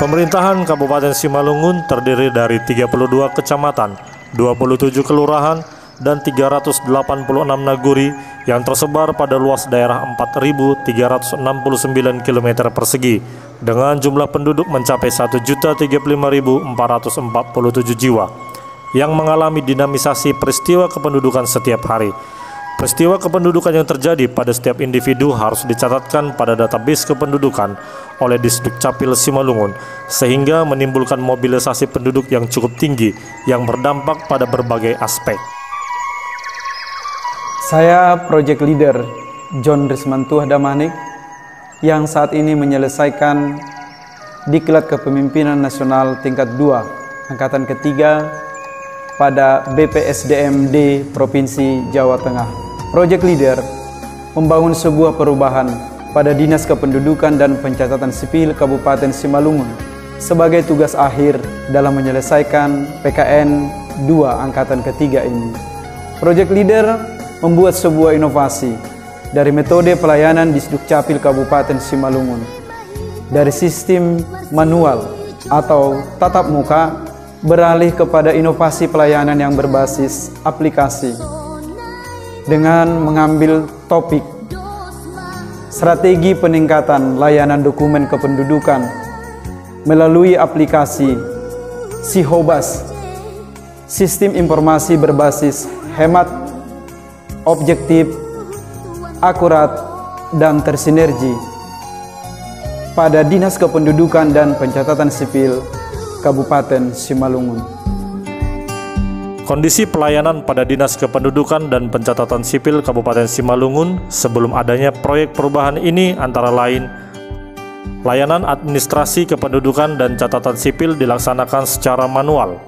Pemerintahan Kabupaten Simalungun terdiri dari 32 kecamatan, 27 kelurahan, dan 386 naguri yang tersebar pada luas daerah 4.369 km persegi dengan jumlah penduduk mencapai 1.035.447 jiwa yang mengalami dinamisasi peristiwa kependudukan setiap hari. Peristiwa kependudukan yang terjadi pada setiap individu harus dicatatkan pada database kependudukan oleh Disdukcapil Simalungun sehingga menimbulkan mobilisasi penduduk yang cukup tinggi yang berdampak pada berbagai aspek. Saya Project Leader John Rismantuah Damanik yang saat ini menyelesaikan Diklat Kepemimpinan Nasional tingkat 2 angkatan ketiga pada BPSDMD Provinsi Jawa Tengah. Project Leader membangun sebuah perubahan pada Dinas Kependudukan dan Pencatatan Sipil Kabupaten Simalungun sebagai tugas akhir dalam menyelesaikan PKN 2 angkatan ketiga ini. Project Leader membuat sebuah inovasi dari metode pelayanan Disdukcapil Kabupaten Simalungun dari sistem manual atau tatap muka beralih kepada inovasi pelayanan yang berbasis aplikasi dengan mengambil topik strategi peningkatan layanan dokumen kependudukan melalui aplikasi Sihobas, sistem informasi berbasis hemat, objektif, akurat, dan tersinergi pada Dinas Kependudukan dan Pencatatan Sipil Kabupaten Simalungun. Kondisi pelayanan pada Dinas Kependudukan dan Pencatatan Sipil Kabupaten Simalungun sebelum adanya proyek perubahan ini antara lain: layanan administrasi kependudukan dan catatan sipil dilaksanakan secara manual.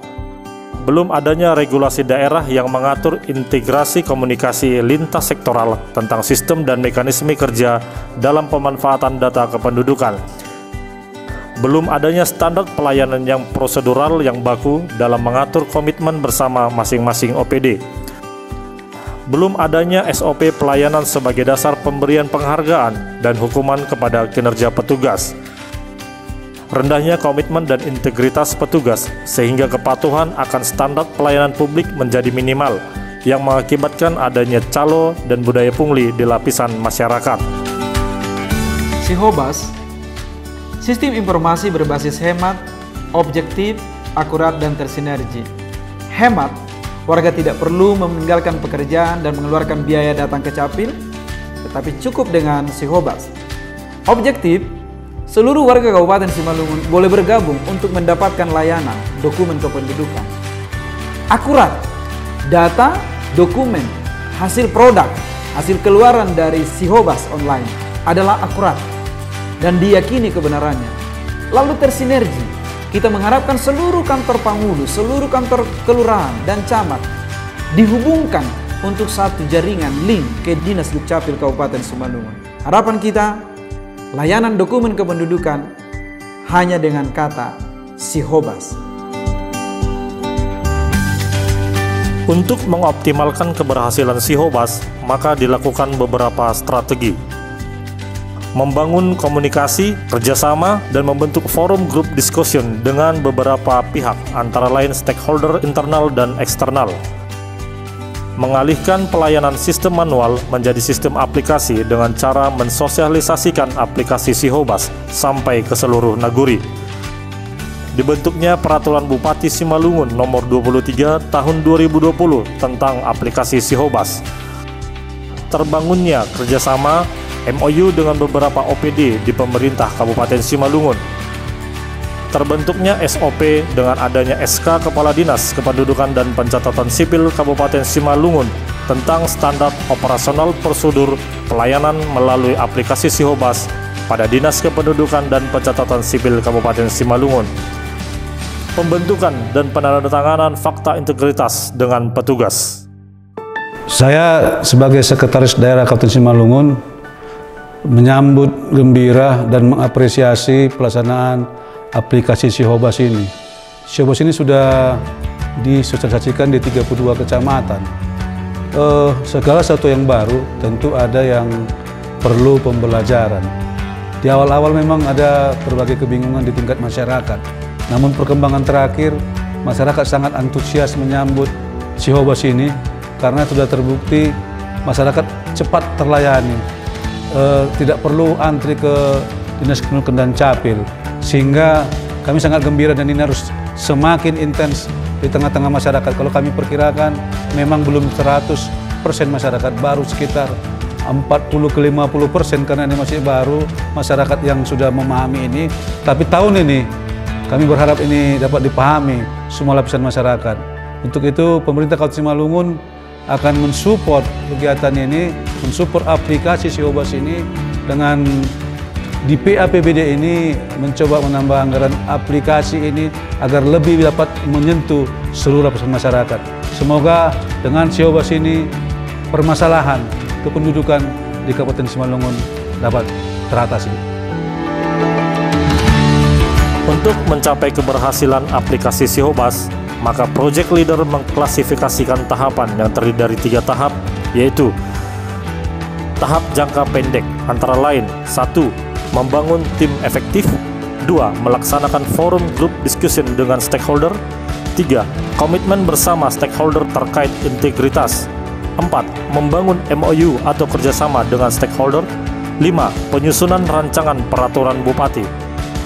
Belum adanya regulasi daerah yang mengatur integrasi komunikasi lintas sektoral tentang sistem dan mekanisme kerja dalam pemanfaatan data kependudukan. Belum adanya standar pelayanan yang prosedural yang baku dalam mengatur komitmen bersama masing-masing OPD. Belum adanya SOP pelayanan sebagai dasar pemberian penghargaan dan hukuman kepada kinerja petugas. Rendahnya komitmen dan integritas petugas sehingga kepatuhan akan standar pelayanan publik menjadi minimal yang mengakibatkan adanya calo dan budaya pungli di lapisan masyarakat. Sihobas, sistem informasi berbasis hemat, objektif, akurat, dan tersinergi. Hemat, warga tidak perlu meninggalkan pekerjaan dan mengeluarkan biaya datang ke Capil, tetapi cukup dengan Sihobas. Objektif, seluruh warga Kabupaten Simalungun boleh bergabung untuk mendapatkan layanan dokumen kependudukan. Akurat, data, dokumen, hasil produk, hasil keluaran dari Sihobas online adalah akurat dan diyakini kebenarannya. Lalu tersinergi, kita mengharapkan seluruh kantor Pangulu, seluruh kantor kelurahan dan camat dihubungkan untuk satu jaringan link ke Dinas Dukcapil Kabupaten Simalungun. Harapan kita, layanan dokumen kependudukan hanya dengan kata Sihobas. Untuk mengoptimalkan keberhasilan Sihobas, maka dilakukan beberapa strategi. Membangun komunikasi, kerjasama, dan membentuk forum group discussion dengan beberapa pihak, antara lain stakeholder internal dan eksternal. Mengalihkan pelayanan sistem manual menjadi sistem aplikasi dengan cara mensosialisasikan aplikasi Sihobas sampai ke seluruh naguri. Dibentuknya Peraturan Bupati Simalungun Nomor 23 Tahun 2020 tentang aplikasi Sihobas. Terbangunnya kerjasama MOU dengan beberapa OPD di pemerintah Kabupaten Simalungun. Terbentuknya SOP dengan adanya SK Kepala Dinas Kependudukan dan Pencatatan Sipil Kabupaten Simalungun tentang standar operasional prosedur pelayanan melalui aplikasi Sihobas pada Dinas Kependudukan dan Pencatatan Sipil Kabupaten Simalungun. Pembentukan dan penandatanganan fakta integritas dengan petugas. Saya sebagai Sekretaris Daerah Kabupaten Simalungun menyambut gembira dan mengapresiasi pelaksanaan aplikasi Sihobas ini. Sihobas ini sudah disosialisasikan di 32 kecamatan. Segala sesuatu yang baru tentu ada yang perlu pembelajaran. Di awal-awal memang ada berbagai kebingungan di tingkat masyarakat. Namun perkembangan terakhir, masyarakat sangat antusias menyambut Sihobas ini karena sudah terbukti masyarakat cepat terlayani. Tidak perlu antri ke Dinas Kependudukan dan Capil, sehingga kami sangat gembira dan ini harus semakin intens di tengah-tengah masyarakat. Kalau kami perkirakan memang belum 100% masyarakat, baru sekitar 40-50% karena ini masih baru masyarakat yang sudah memahami ini. Tapi tahun ini kami berharap ini dapat dipahami semua lapisan masyarakat. Untuk itu pemerintah Kabupaten Simalungun akan mensupport kegiatan ini, mensupport aplikasi Sihobas ini dengan di PAPBD ini mencoba menambah anggaran aplikasi ini agar lebih dapat menyentuh seluruh lapisan masyarakat. Semoga dengan Sihobas ini permasalahan kependudukan di Kabupaten Simalungun dapat teratasi. Untuk mencapai keberhasilan aplikasi Sihobas, maka project leader mengklasifikasikan tahapan yang terdiri dari 3 tahap, yaitu tahap jangka pendek, antara lain 1. Membangun tim efektif, 2. Melaksanakan forum group discussion dengan stakeholder, 3. Komitmen bersama stakeholder terkait integritas, 4. Membangun MOU atau kerjasama dengan stakeholder, 5. Penyusunan rancangan peraturan bupati,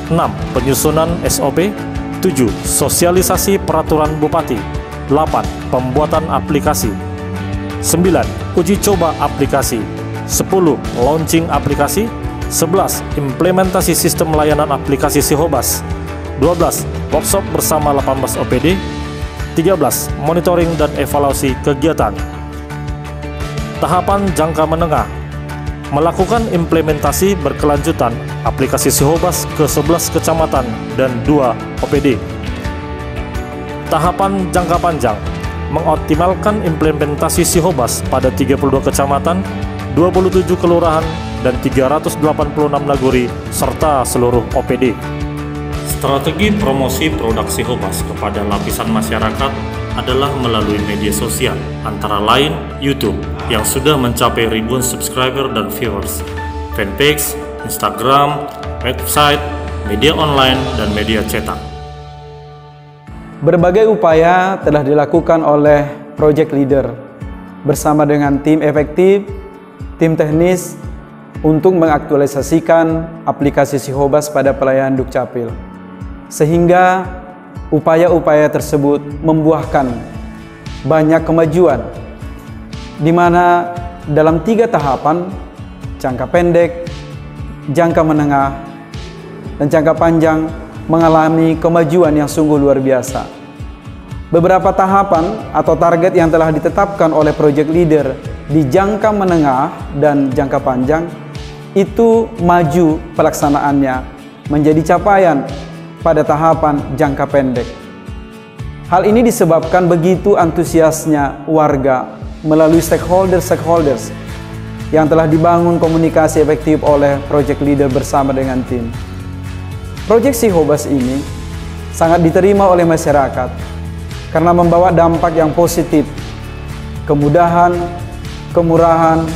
6. Penyusunan SOP, 7. Sosialisasi peraturan bupati, 8. Pembuatan aplikasi, 9. Uji coba aplikasi, 10. Launching aplikasi, 11. Implementasi sistem layanan aplikasi Sihobas, 12. Workshop bersama 18 OPD, 13. Monitoring dan evaluasi kegiatan. Tahapan jangka menengah, melakukan implementasi berkelanjutan aplikasi Sihobas ke 11 kecamatan dan 2 OPD. Tahapan jangka panjang, mengoptimalkan implementasi Sihobas pada 32 kecamatan, 27 kelurahan, dan 386 naguri serta seluruh OPD. Strategi promosi produk Sihobas kepada lapisan masyarakat adalah melalui media sosial, antara lain YouTube yang sudah mencapai ribuan subscriber dan viewers, fanpage, Instagram, website, media online, dan media cetak. Berbagai upaya telah dilakukan oleh project leader bersama dengan tim efektif, tim teknis untuk mengaktualisasikan aplikasi Sihobas pada pelayanan Dukcapil, sehingga upaya-upaya tersebut membuahkan banyak kemajuan, di mana dalam 3 tahapan, jangka pendek, jangka menengah, dan jangka panjang mengalami kemajuan yang sungguh luar biasa. Beberapa tahapan atau target yang telah ditetapkan oleh project leader di jangka menengah dan jangka panjang itu maju pelaksanaannya menjadi capaian pada tahapan jangka pendek. Hal ini disebabkan begitu antusiasnya warga melalui stakeholders yang telah dibangun komunikasi efektif oleh project leader bersama dengan tim. Proyek Sihobas ini sangat diterima oleh masyarakat karena membawa dampak yang positif, kemudahan, kemurahan,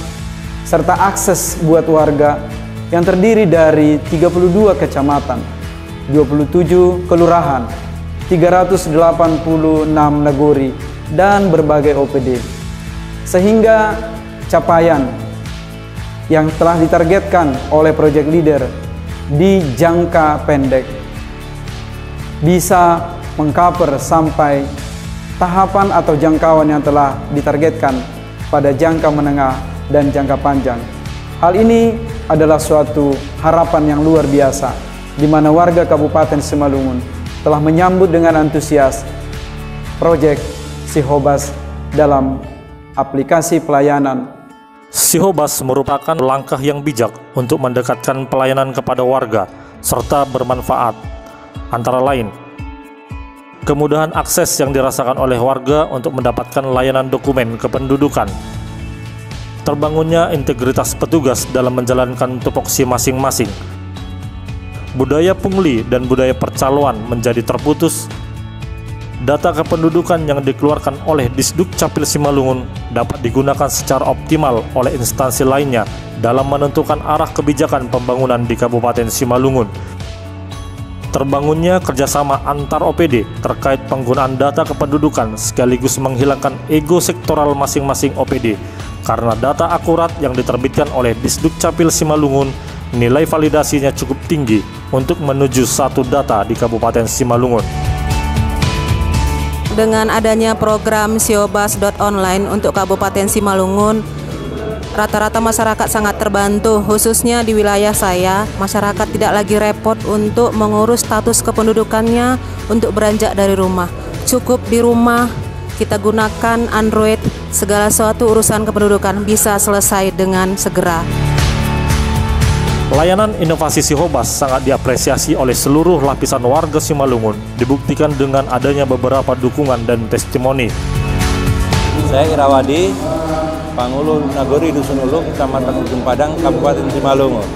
serta akses buat warga yang terdiri dari 32 kecamatan, 27 kelurahan, 386 nagori, dan berbagai OPD. Sehingga capaian yang telah ditargetkan oleh project leader di jangka pendek bisa mengcover sampai tahapan atau jangkauan yang telah ditargetkan pada jangka menengah dan jangka panjang. Hal ini adalah suatu harapan yang luar biasa, di mana warga Kabupaten Simalungun telah menyambut dengan antusias proyek Sihobas dalam aplikasi pelayanan. Sihobas merupakan langkah yang bijak untuk mendekatkan pelayanan kepada warga serta bermanfaat, antara lain kemudahan akses yang dirasakan oleh warga untuk mendapatkan layanan dokumen kependudukan, terbangunnya integritas petugas dalam menjalankan tupoksi masing-masing, budaya pungli dan budaya percaloan menjadi terputus, data kependudukan yang dikeluarkan oleh Disduk Capil Simalungun dapat digunakan secara optimal oleh instansi lainnya dalam menentukan arah kebijakan pembangunan di Kabupaten Simalungun. Terbangunnya kerjasama antar OPD terkait penggunaan data kependudukan sekaligus menghilangkan ego sektoral masing-masing OPD, karena data akurat yang diterbitkan oleh Disdukcapil Simalungun nilai validasinya cukup tinggi untuk menuju satu data di Kabupaten Simalungun. Dengan adanya program siobas.online untuk Kabupaten Simalungun, rata-rata masyarakat sangat terbantu, khususnya di wilayah saya. Masyarakat tidak lagi repot untuk mengurus status kependudukannya untuk beranjak dari rumah. Cukup di rumah, kita gunakan Android, segala sesuatu urusan kependudukan bisa selesai dengan segera. Layanan inovasi Sihobas sangat diapresiasi oleh seluruh lapisan warga Simalungun, dibuktikan dengan adanya beberapa dukungan dan testimoni. Saya Irawadi, Pangulu Nagori Dusun Ulu, Kecamatan Ujung Padang, Kabupaten Simalungun.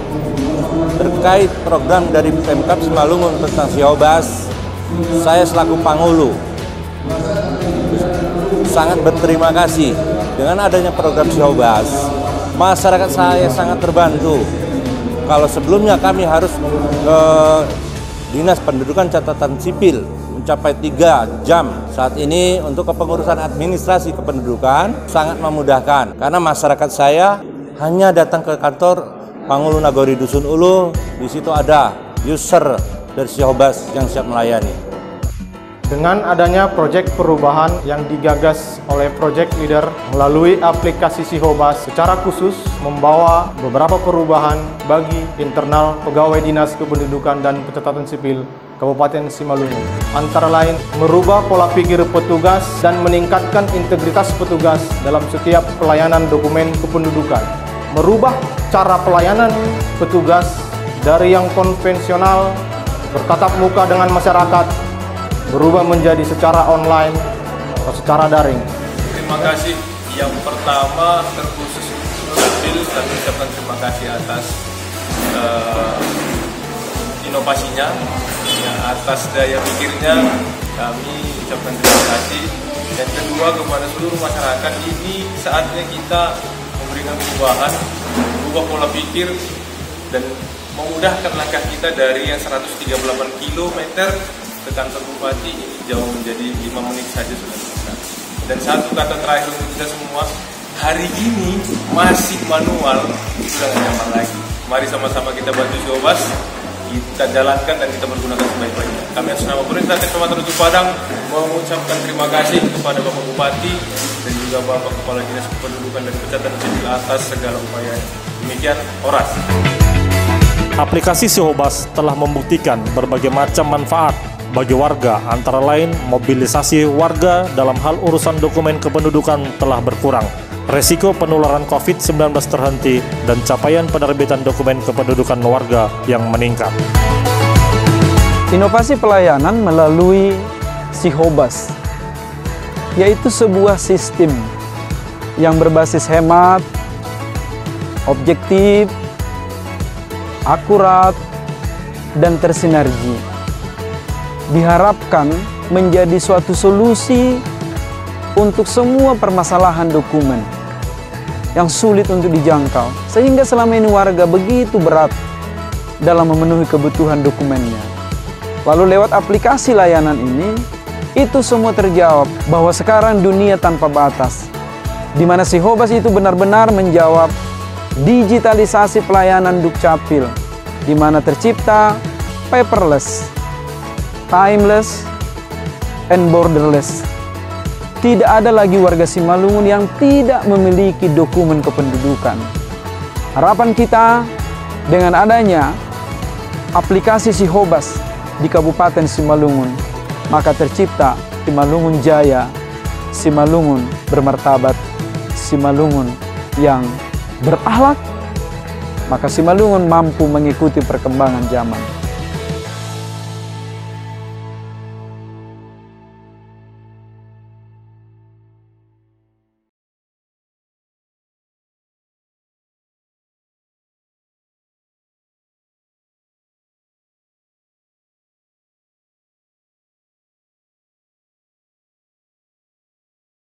Terkait program dari Pemkab Simalungun tentang Sihobas, saya selaku Pangulu sangat berterima kasih dengan adanya program Sihobas. Masyarakat saya sangat terbantu. Kalau sebelumnya kami harus ke Dinas Pendudukan Catatan Sipil mencapai 3 jam. Saat ini untuk kepengurusan administrasi kependudukan sangat memudahkan karena masyarakat saya hanya datang ke kantor Pangulu Nagori Dusun Ulu, di situ ada user dari Sihobas yang siap melayani. Dengan adanya proyek perubahan yang digagas oleh project leader melalui aplikasi Sihobas, secara khusus membawa beberapa perubahan bagi internal pegawai Dinas Kependudukan dan Pencatatan Sipil Kabupaten Simalungun. Antara lain, merubah pola pikir petugas dan meningkatkan integritas petugas dalam setiap pelayanan dokumen kependudukan. Merubah cara pelayanan petugas dari yang konvensional bertatap muka dengan masyarakat, berubah menjadi secara online atau secara daring. Terima kasih. Yang pertama terkhusus Capil, kami ucapkan terima kasih atas inovasinya, ya, atas daya pikirnya kami ucapkan terima kasih. Yang kedua kepada seluruh masyarakat, ini saatnya kita memberikan perubahan, berubah pola pikir dan memudahkan langkah kita dari yang 138 km ke kantor bupati ini jauh menjadi 5 menit saja sudah bisa. Dan satu kata terakhir untuk kita semua, hari ini masih manual, sudah tidak nyaman lagi. Mari sama-sama kita bantu Sihobas, kita jalankan dan kita pergunakan sebaik-baiknya. Kami atas nama Pemerintah Kecamatan Ujung Padang mengucapkan terima kasih kepada Bapak Bupati dan juga Bapak Kepala Dinas Kependudukan dan Pencatatan Sipil atas segala upayanya. Demikian, Oras. Aplikasi Sihobas telah membuktikan berbagai macam manfaat bagi warga, antara lain mobilisasi warga dalam hal urusan dokumen kependudukan telah berkurang, resiko penularan COVID-19 terhenti, dan capaian penerbitan dokumen kependudukan warga yang meningkat. Inovasi pelayanan melalui Sihobas, yaitu sebuah sistem yang berbasis hemat, objektif, akurat, dan tersinergi. Diharapkan menjadi suatu solusi untuk semua permasalahan dokumen yang sulit untuk dijangkau, sehingga selama ini warga begitu berat dalam memenuhi kebutuhan dokumennya. Lalu lewat aplikasi layanan ini, itu semua terjawab bahwa sekarang dunia tanpa batas, di mana Sihobas itu benar-benar menjawab digitalisasi pelayanan Dukcapil, di mana tercipta paperless, timeless, and borderless. Tidak ada lagi warga Simalungun yang tidak memiliki dokumen kependudukan. Harapan kita dengan adanya aplikasi Sihobas di Kabupaten Simalungun, maka tercipta Simalungun Jaya, Simalungun bermartabat, Simalungun yang berakhlak, maka Simalungun mampu mengikuti perkembangan zaman.